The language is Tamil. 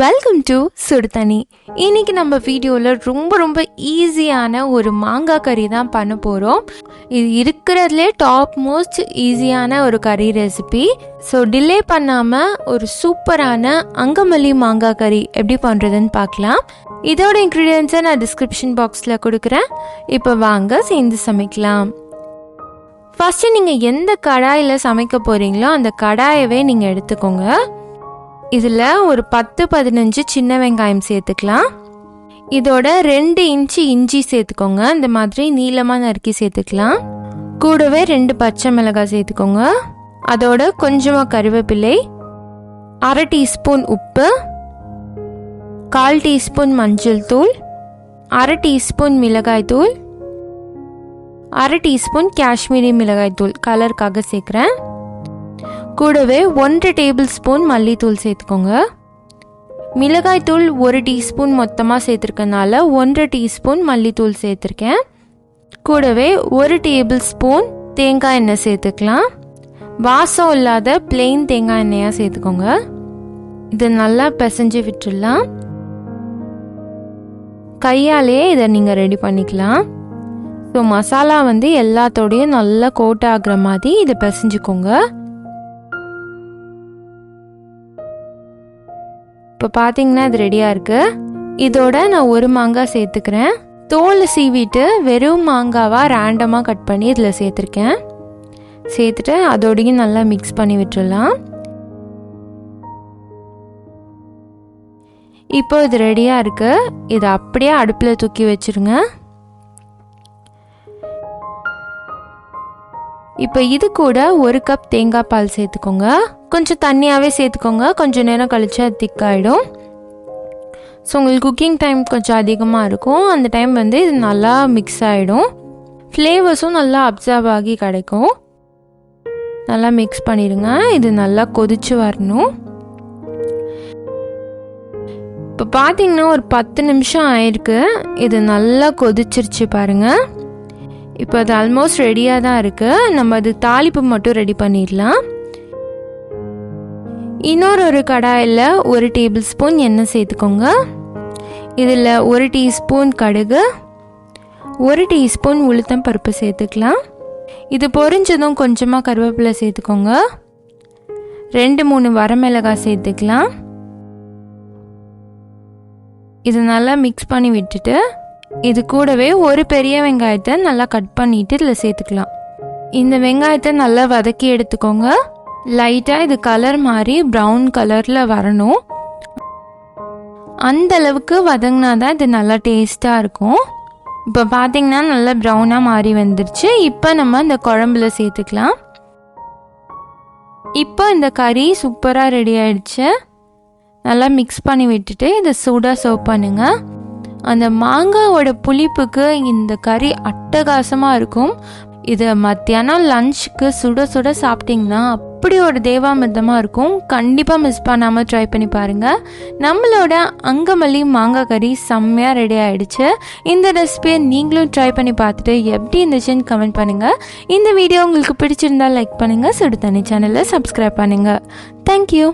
வெல்கம் டு சுடுதண்ணி. இன்னைக்கு நம்ம வீடியோவில் ரொம்ப ஈஸியான ஒரு மாங்காய் கறி தான் பண்ண போகிறோம். இது இருக்கிறதுலே டாப் மோஸ்ட் ஈஸியான ஒரு கறி ரெசிபி. ஸோ டிலே பண்ணாமல் ஒரு சூப்பரான அங்கமல்லி மாங்காய் கறி எப்படி பண்ணுறதுன்னு பார்க்கலாம். இதோட இன்க்ரீடியன்ஸை நான் டிஸ்கிரிப்ஷன் பாக்ஸில் கொடுக்குறேன். இப்போ வாங்க சேர்ந்து சமைக்கலாம். ஃபஸ்ட்டு நீங்கள் எந்த கடாயில் சமைக்க போகிறீங்களோ அந்த கடாயவே நீங்கள் எடுத்துக்கோங்க. இதில் ஒரு 10-15 சின்ன வெங்காயம் சேர்த்துக்கலாம். இதோட 2 இன்ச்சு இஞ்சி சேர்த்துக்கோங்க. இந்த மாதிரி நீளமாக நறுக்கி சேர்த்துக்கலாம். கூடவே 2 பச்சை மிளகாய் சேர்த்துக்கோங்க. அதோட கொஞ்சமாக கருவேப்பிலை, 1/2 டீஸ்பூன் உப்பு, 1/4 டீஸ்பூன் மஞ்சள் தூள், 1/2 டீஸ்பூன் மிளகாய் தூள், 1/2 டீஸ்பூன் காஷ்மீரி மிளகாய் தூள் கலருக்காக சேர்க்குறேன். கூடவே 1 டேபிள் ஸ்பூன் மல்லித்தூள் சேர்த்துக்கோங்க. மிளகாய் தூள் 1 டீஸ்பூன் மொத்தமாக சேர்த்துருக்கனால 1 டீஸ்பூன் மல்லித்தூள் சேர்த்துருக்கேன். கூடவே 1 டேபிள் ஸ்பூன் தேங்காய் எண்ணெய் சேர்த்துக்கலாம். வாசம் இல்லாத பிளெயின் தேங்காய் எண்ணெயாக சேர்த்துக்கோங்க. இதை நல்லா பிசைஞ்சு விட்டுடலாம். கையாலேயே இதை நீங்கள் ரெடி பண்ணிக்கலாம். ஸோ மசாலா எல்லாத்தோடையும் நல்லா கோட் ஆகுற மாதிரி இதை பிசைஞ்சுக்கோங்க. இப்போ பார்த்தீங்கன்னா இது ரெடியாக இருக்குது. இதோட நான் ஒரு மாங்காய் சேர்த்துக்கிறேன். தோல் சீவிட்டு வெறும் மாங்காவாக ரேண்டமாக கட் பண்ணி இதில் சேர்த்துருக்கேன். சேர்த்துட்டு அதோடையும் நல்லா மிக்ஸ் பண்ணி விட்டுடலாம். இப்போ இது ரெடியாக இருக்குது. இதை அப்படியே அடுப்பில் தூக்கி வச்சுருங்க. இப்போ இது கூட 1 கப் தேங்காய் பால் சேர்த்துக்கோங்க. கொஞ்சம் தண்ணியாகவே சேர்த்துக்கோங்க. கொஞ்சம் நேரம் கழிச்சு அது திக்காயிடும். ஸோ உங்களுக்கு குக்கிங் டைம் கொஞ்சம் அதிகமாக இருக்கும். அந்த டைம் இது நல்லா மிக்ஸ் ஆகிடும். ஃப்ளேவர்ஸும் நல்லா அப்சர்வ் ஆகி கிடைக்கும். நல்லா மிக்ஸ் பண்ணிடுங்க. இது நல்லா கொதிச்சு வரணும். இப்போ பார்த்தீங்கன்னா ஒரு 10 நிமிஷம் ஆயிருக்கு. இது நல்லா கொதிச்சிருச்சு பாருங்கள். இப்போ அது ஆல்மோஸ்ட் ரெடியாக தான் இருக்குது. நம்ம அது தாளிப்பு மட்டும் ரெடி பண்ணிடலாம். இன்னொரு கடாயில் 1 டேபிள் ஸ்பூன் எண்ணெய் சேர்த்துக்கோங்க. இதில் 1 டீஸ்பூன் கடுகு, 1 டீஸ்பூன் உளுத்தம் பருப்பு சேர்த்துக்கலாம். இது பொரிஞ்சதும் கொஞ்சமாக கருவேப்பிலை சேர்த்துக்கோங்க. 2-3 வரமிளகாய் சேர்த்துக்கலாம். இது நல்லா மிக்ஸ் பண்ணி விட்டுட்டு இது கூடவே ஒரு பெரிய வெங்காயத்தை நல்லா கட் பண்ணிட்டு இதில் சேர்த்துக்கலாம். இந்த வெங்காயத்தை நல்லா வதக்கி எடுத்துக்கோங்க. லைட்டாக இது கலர் மாதிரி ப்ரௌன் கலரில் வரணும். அந்த அளவுக்கு வதங்கினா தான் இது நல்லா டேஸ்ட்டாக இருக்கும். இப்போ பார்த்தீங்கன்னா நல்லா ப்ரௌனாக மாறி வந்துருச்சு. இப்போ நம்ம இந்த குழம்புல சேர்த்துக்கலாம். இப்போ இந்த கறி சூப்பராக ரெடி ஆயிடுச்சு. நல்லா மிக்ஸ் பண்ணி விட்டுட்டு இதை சூடாக சர்வ் பண்ணுங்கள். அந்த மாங்காவோட புளிப்புக்கு இந்த கறி அட்டகாசமாக இருக்கும். இதை மத்தியானம் லஞ்சுக்கு சுட சுட சாப்பிட்டிங்கன்னா அப்படி ஒரு தேவாமிர்தமாக இருக்கும். கண்டிப்பாக மிஸ் பண்ணாமல் ட்ரை பண்ணி பாருங்கள். நம்மளோட அங்கமல்லி மாங்காய் கறி செம்மையாக ரெடி ஆகிடுச்சு. இந்த ரெசிபியை நீங்களும் ட்ரை பண்ணி பார்த்துட்டு எப்படி இருந்துச்சுன்னு கமெண்ட் பண்ணுங்கள். இந்த வீடியோ உங்களுக்கு பிடிச்சிருந்தால் லைக் பண்ணுங்கள். சுடுதண்ணி சேனலை சப்ஸ்கிரைப் பண்ணுங்கள். தேங்க்யூ.